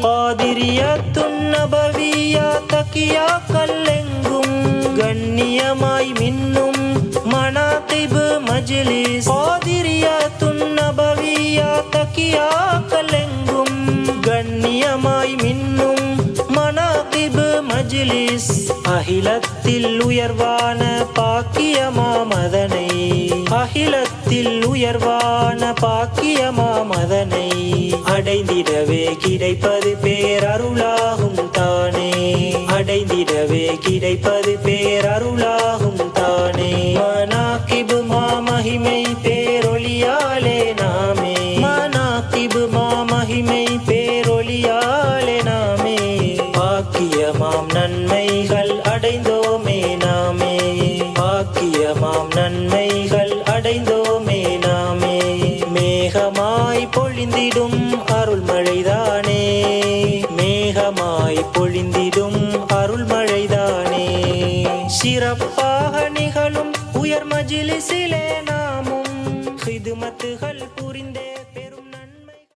காதிரியத்துன் நபவியா தக்கியா கல்லெங்கும் கண்ணியமாய் மின்னும் மனாகிபு மஜ்லிஸ். காதிரியத்துன் நபவியா தக்கியா கல்லெங்கும் கண்ணியமாய் மின்னும் மனாகிபு மஜ்லிஸ். அகிலத்தில் உயர்வான பாக்கியமாமதனை, அகிலத்தில் உயர்வான பாக்கியமாமதனை அடைந்திடவே கிடைப்பது பேரருளாகும் தானே, அடைந்திடவே கிடைப்பது பேரருளாகும் தானே. மனாகிபு மாமகிமை பேரொளியாலே நாமே, மனாகிபு மாமகிமை பேரொளியாலே நாமே பாக்கியமாம் நன்மைகள் அடைந்தோமே நாமே, பாக்கியமாம் நன்மைகள் அடைந்தோமே நாமே. மேகமாய் பொழிந்திடும் அருள்மழைதானே, மேகமாய் பொழிந்திடும் அருள்மழைதானே. சிறப்பாக நிகழும் உயர் மஜ்லிஸிலே நாமும் ஹிதுமத்துகள்